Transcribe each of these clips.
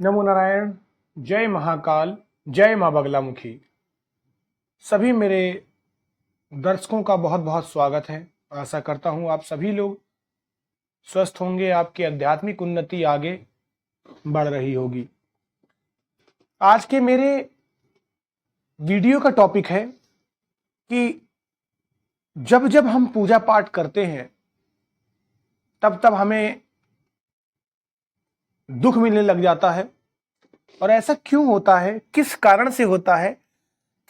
नमो नारायण। जय महाकाल। जय माँ बगलामुखी। सभी मेरे दर्शकों का बहुत बहुत स्वागत है। आशा करता हूँ आप सभी लोग स्वस्थ होंगे, आपकी आध्यात्मिक उन्नति आगे बढ़ रही होगी। आज के मेरे वीडियो का टॉपिक है कि जब जब हम पूजा पाठ करते हैं तब तब हमें दुख मिलने लग जाता है। और ऐसा क्यों होता है, किस कारण से होता है,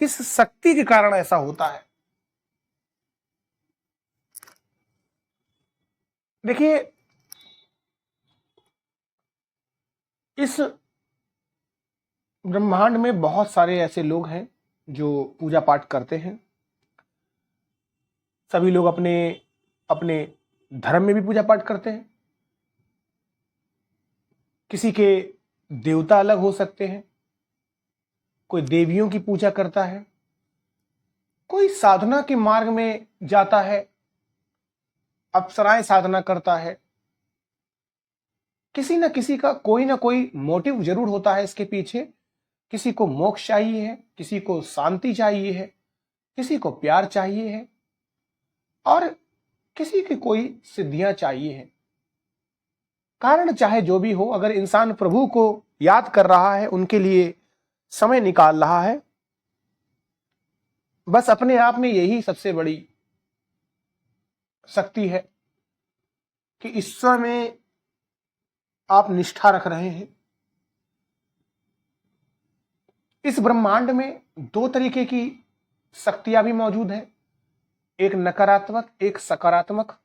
किस शक्ति के कारण ऐसा होता है। देखिए, इस ब्रह्मांड में बहुत सारे ऐसे लोग हैं जो पूजा पाठ करते हैं। सभी लोग अपने अपने धर्म में भी पूजा पाठ करते हैं। किसी के देवता अलग हो सकते हैं, कोई देवियों की पूजा करता है, कोई साधना के मार्ग में जाता है, अप्सराएं साधना करता है। किसी न किसी का कोई ना कोई मोटिव जरूर होता है इसके पीछे। किसी को मोक्ष चाहिए है, किसी को शांति चाहिए है, किसी को प्यार चाहिए है और किसी की कोई सिद्धियां चाहिए है। कारण चाहे जो भी हो, अगर इंसान प्रभु को याद कर रहा है, उनके लिए समय निकाल रहा है, बस अपने आप में यही सबसे बड़ी शक्ति है कि ईश्वर में आप निष्ठा रख रहे हैं। इस ब्रह्मांड में दो तरीके की शक्तियां भी मौजूद हैं, एक नकारात्मक, एक सकारात्मक।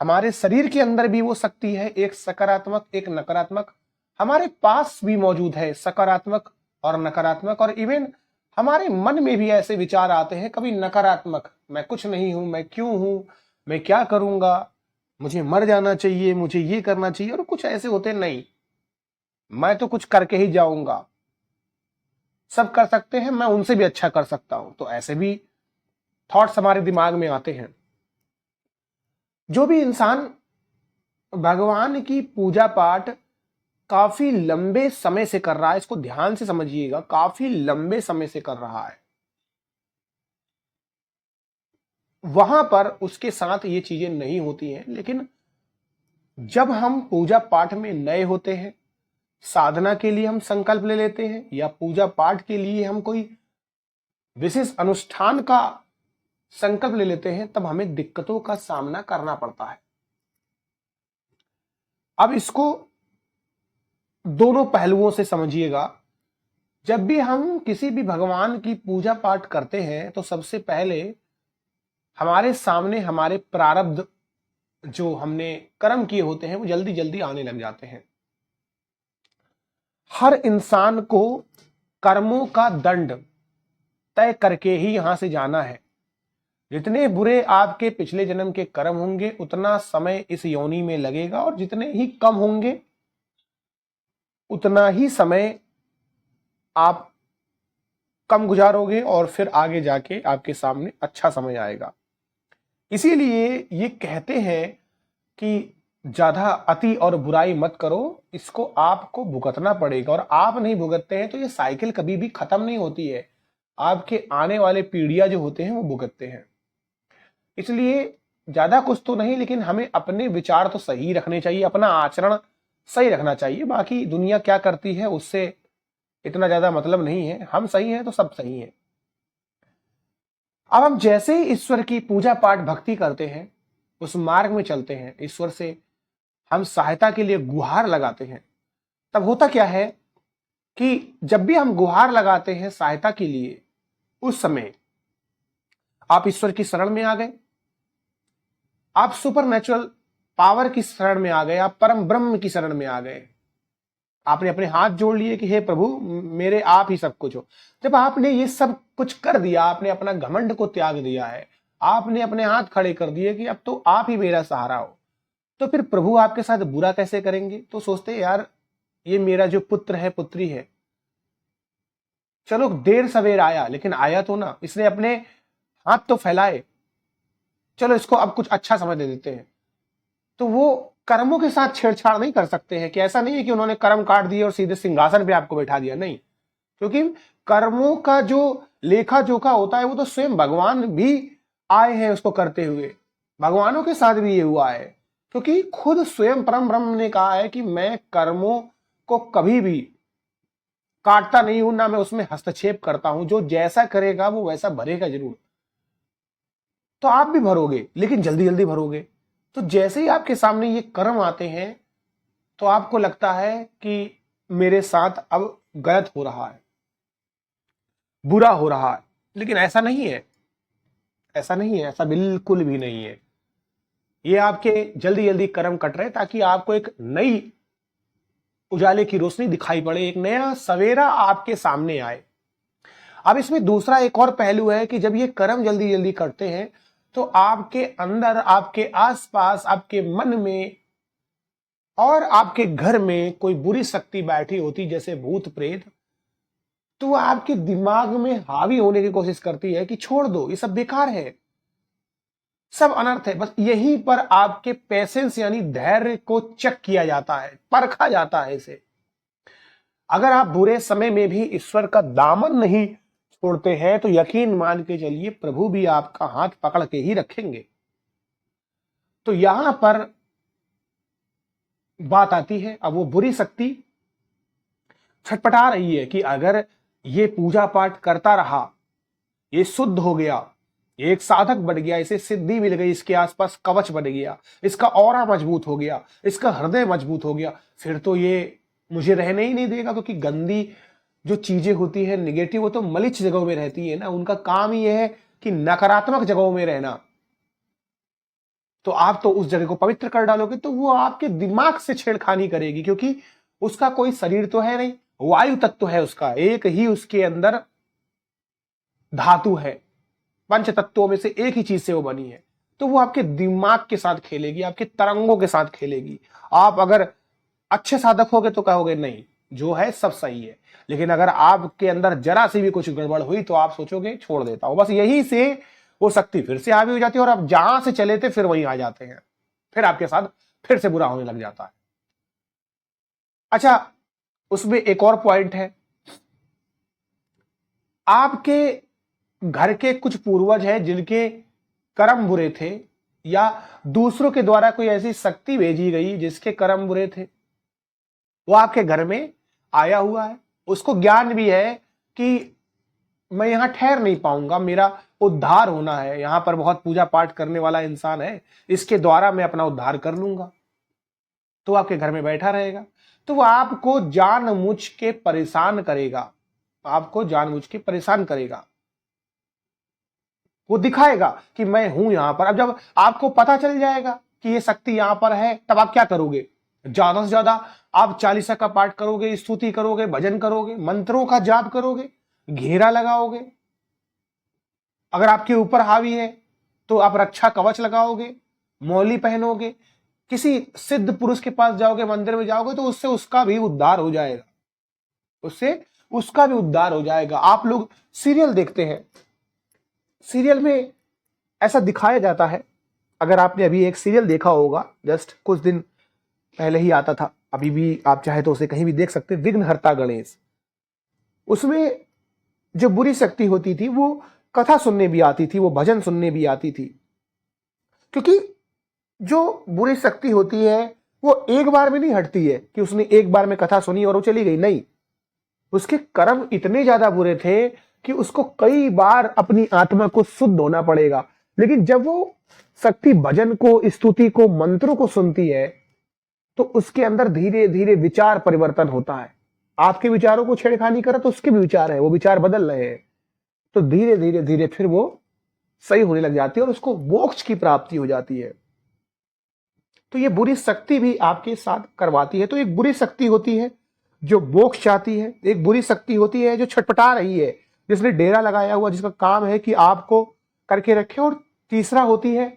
हमारे शरीर के अंदर भी वो शक्ति है, एक सकारात्मक एक नकारात्मक। हमारे पास भी मौजूद है सकारात्मक और नकारात्मक। और इवन हमारे मन में भी ऐसे विचार आते हैं, कभी नकारात्मक, मैं कुछ नहीं हूं, मैं क्यों हूं, मैं क्या करूंगा, मुझे मर जाना चाहिए, मुझे ये करना चाहिए। और कुछ ऐसे होते नहीं, मैं तो कुछ करके ही जाऊंगा, सब कर सकते हैं, मैं उनसे भी अच्छा कर सकता हूं। तो ऐसे भी थॉट्स हमारे दिमाग में आते हैं। जो भी इंसान भगवान की पूजा पाठ काफी लंबे समय से कर रहा है, इसको ध्यान से समझिएगा, काफी लंबे समय से कर रहा है, वहां पर उसके साथ ये चीजें नहीं होती हैं। लेकिन जब हम पूजा पाठ में नए होते हैं, साधना के लिए हम संकल्प ले लेते हैं, या पूजा पाठ के लिए हम कोई विशेष अनुष्ठान का संकल्प ले लेते हैं, तब हमें दिक्कतों का सामना करना पड़ता है। अब इसको दोनों पहलुओं से समझिएगा। जब भी हम किसी भी भगवान की पूजा पाठ करते हैं तो सबसे पहले हमारे सामने हमारे प्रारब्ध, जो हमने कर्म किए होते हैं, वो जल्दी जल्दी आने लग जाते हैं। हर इंसान को कर्मों का दंड तय करके ही यहां से जाना है। जितने बुरे आपके पिछले जन्म के कर्म होंगे, उतना समय इस योनि में लगेगा, और जितने ही कम होंगे, उतना ही समय आप कम गुजारोगे, और फिर आगे जाके आपके सामने अच्छा समय आएगा। इसीलिए ये कहते हैं कि ज्यादा अति और बुराई मत करो, इसको आपको भुगतना पड़ेगा। और आप नहीं भुगतते हैं तो ये साइकिल कभी भी खत्म नहीं होती है, आपके आने वाले पीढ़ियां जो होते हैं वो भुगतते हैं। इसलिए ज्यादा कुछ तो नहीं, लेकिन हमें अपने विचार तो सही रखने चाहिए, अपना आचरण सही रखना चाहिए। बाकी दुनिया क्या करती है उससे इतना ज्यादा मतलब नहीं है, हम सही हैं तो सब सही है। अब हम जैसे ही ईश्वर की पूजा पाठ भक्ति करते हैं, उस मार्ग में चलते हैं, ईश्वर से हम सहायता के लिए गुहार लगाते हैं, तब होता क्या है कि जब भी हम गुहार लगाते हैं सहायता के लिए, उस समय आप ईश्वर की शरण में आ गए, आप सुपर नेचुरल पावर की शरण में आ गए, आप परम ब्रह्म की शरण में आ गए। आपने अपने हाथ जोड़ लिए कि हे प्रभु, मेरे आप ही सब कुछ हो। जब आपने ये सब कुछ कर दिया, आपने अपना घमंड को त्याग दिया है, आपने अपने हाथ खड़े कर दिए कि अब तो आप ही मेरा सहारा हो, तो फिर प्रभु आपके साथ बुरा कैसे करेंगे। तो सोचते हैं, यार ये मेरा जो पुत्र है, पुत्री है, चलो देर सवेर आया, लेकिन आया तो ना, इसने अपने हाथ तो फैलाए, चलो इसको अब कुछ अच्छा समझ दे देते हैं। तो वो कर्मों के साथ छेड़छाड़ नहीं कर सकते हैं। कि ऐसा नहीं है कि उन्होंने कर्म काट दिए और सीधे सिंहासन पे आपको बैठा दिया, नहीं। क्योंकि कर्मों का जो लेखा जोखा होता है वो तो स्वयं भगवान भी आए हैं उसको करते हुए। भगवानों के साथ भी ये हुआ है, क्योंकि खुद स्वयं परम ब्रह्म ने कहा है कि मैं कर्मों को कभी भी काटता नहीं हूं, ना मैं उसमें हस्तक्षेप करता हूं। जो जैसा करेगा वो वैसा भरेगा जरूर। तो आप भी भरोगे, लेकिन जल्दी जल्दी भरोगे। तो जैसे ही आपके सामने ये कर्म आते हैं तो आपको लगता है कि मेरे साथ अब गलत हो रहा है, बुरा हो रहा है। लेकिन ऐसा नहीं है, ऐसा नहीं है, ऐसा बिल्कुल भी नहीं है। ये आपके जल्दी जल्दी कर्म कट रहे ताकि आपको एक नई उजाले की रोशनी दिखाई पड़े, एक नया सवेरा आपके सामने आए। अब इसमें दूसरा एक और पहलू है कि जब ये कर्म जल्दी जल्दी करते हैं तो आपके अंदर, आपके आसपास, आपके मन में और आपके घर में कोई बुरी शक्ति बैठी होती, जैसे भूत प्रेत, तो वो आपके दिमाग में हावी होने की कोशिश करती है कि छोड़ दो, ये सब बेकार है, सब अनर्थ है। बस यहीं पर आपके पेशेंस यानी धैर्य को चेक किया जाता है, परखा जाता है इसे। अगर आप बुरे समय में भी ईश्वर का दामन नहीं छोड़ते हैं तो यकीन मान के चलिए प्रभु भी आपका हाथ पकड़ के ही रखेंगे। तो यहां पर बात आती है, अब वो बुरी शक्ति छटपटा रही है कि अगर ये पूजा पाठ करता रहा, ये शुद्ध हो गया, ये एक साधक बन गया, इसे सिद्धि मिल गई, इसके आसपास कवच बन गया, इसका ऑरा मजबूत हो गया, इसका हृदय मजबूत हो गया, फिर तो ये मुझे रहने ही नहीं देगा। क्योंकि गंदी जो चीजें होती है, निगेटिव, वो तो मलिच जगहों में रहती है ना, उनका काम ही है कि नकारात्मक जगहों में रहना। तो आप तो उस जगह को पवित्र कर डालोगे तो वो आपके दिमाग से छेड़खानी करेगी, क्योंकि उसका कोई शरीर तो है नहीं, वायु तत्व है उसका, एक ही उसके अंदर धातु है, पंच तत्वों में से एक ही चीज से वो बनी है। तो वो आपके दिमाग के साथ खेलेगी, आपके तरंगों के साथ खेलेगी। आप अगर अच्छे साधक होगे तो कहोगे नहीं, जो है सब सही है। लेकिन अगर आपके अंदर जरा सी भी कुछ गड़बड़ हुई तो आप सोचोगे छोड़ देता हूं। बस यही से वो शक्ति फिर से हावी हो जाती है और आप जहां से चले थे फिर वहीं आ जाते हैं, फिर आपके साथ फिर से बुरा होने लग जाता है। अच्छा, उसमें एक और पॉइंट है, आपके घर के कुछ पूर्वज हैं जिनके कर्म बुरे थे, या दूसरों के द्वारा कोई ऐसी शक्ति भेजी गई जिसके कर्म बुरे थे, वो आपके घर में आया हुआ है। उसको ज्ञान भी है कि मैं यहां ठहर नहीं पाऊंगा, मेरा उद्धार होना है, यहां पर बहुत पूजा पाठ करने वाला इंसान है, इसके द्वारा मैं अपना उद्धार कर लूंगा। तो आपके घर में बैठा रहेगा, तो वो आपको जानबूझ के परेशान करेगा, आपको जानबूझ के परेशान करेगा। वो दिखाएगा कि मैं हूं यहां पर। अब जब आपको पता चल जाएगा कि ये शक्ति यहां पर है, तब आप क्या करोगे? ज्यादा से ज्यादा आप चालीसा का पाठ करोगे, स्तुति करोगे, भजन करोगे, मंत्रों का जाप करोगे, घेरा लगाओगे। अगर आपके ऊपर हावी है तो आप रक्षा कवच लगाओगे, मौली पहनोगे, किसी सिद्ध पुरुष के पास जाओगे, मंदिर में जाओगे, तो उससे उसका भी उद्धार हो जाएगा, उससे उसका भी उद्धार हो जाएगा। आप लोग सीरियल देखते हैं, सीरियल में ऐसा दिखाया जाता है, अगर आपने अभी एक सीरियल देखा होगा, जस्ट कुछ दिन पहले ही आता था, अभी भी आप चाहे तो उसे कहीं भी देख सकते, विघ्नहर्ता गणेश। उसमें जो बुरी शक्ति होती थी वो कथा सुनने भी आती थी, वो भजन सुनने भी आती थी। क्योंकि जो बुरी शक्ति होती है वो एक बार में नहीं हटती है कि उसने एक बार में कथा सुनी और वो चली गई, नहीं। उसके कर्म इतने ज्यादा बुरे थे कि उसको कई बार अपनी आत्मा को शुद्ध होना पड़ेगा। लेकिन जब वो शक्ति भजन को, स्तुति को, मंत्रों को सुनती है तो उसके अंदर धीरे धीरे विचार परिवर्तन होता है। आपके विचारों को छेड़खानी करा तो उसके भी विचार है, वो विचार बदल रहे हैं, तो धीरे धीरे धीरे फिर वो सही होने लग जाती है और उसको मोक्ष की प्राप्ति हो जाती है। तो ये बुरी शक्ति भी आपके साथ करवाती है। तो एक बुरी शक्ति होती है जो मोक्ष चाहती है, एक बुरी शक्ति होती है जो छटपटा रही है, जिसने डेरा लगाया हुआ, जिसका काम है कि आपको करके रखे, और तीसरा होती है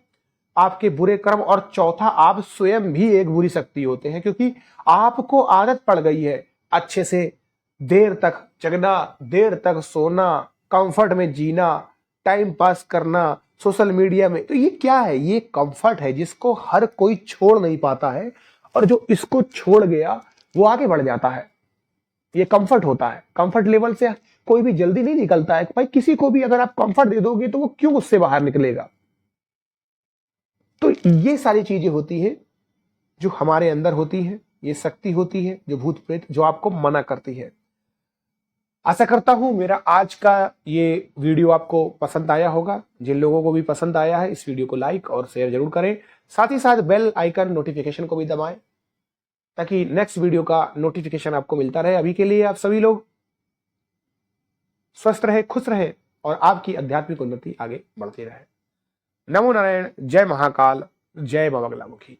आपके बुरे कर्म, और चौथा आप स्वयं भी एक बुरी शक्ति होते हैं, क्योंकि आपको आदत पड़ गई है अच्छे से देर तक जगना, देर तक सोना, कंफर्ट में जीना, टाइम पास करना, सोशल मीडिया में। तो ये क्या है? ये कंफर्ट है जिसको हर कोई छोड़ नहीं पाता है, और जो इसको छोड़ गया वो आगे बढ़ जाता है। ये कंफर्ट होता है, कंफर्ट लेवल से कोई भी जल्दी नहीं निकलता है। भाई किसी को भी अगर आप कंफर्ट दे दोगे तो वो क्यों उससे बाहर निकलेगा? तो ये सारी चीजें होती है जो हमारे अंदर होती है, ये शक्ति होती है जो भूत प्रेत जो आपको मना करती है। आशा करता हूं मेरा आज का ये वीडियो आपको पसंद आया होगा। जिन लोगों को भी पसंद आया है इस वीडियो को लाइक और शेयर जरूर करें। साथ ही साथ बेल आइकन नोटिफिकेशन को भी दबाएं ताकि नेक्स्ट वीडियो का नोटिफिकेशन आपको मिलता रहे। अभी के लिए आप सभी लोग स्वस्थ रहे, खुश रहे और आपकी आध्यात्मिक उन्नति आगे बढ़ती रहे। नमो नारायण, जय महाकाल, जय बाबा बगलामुखी।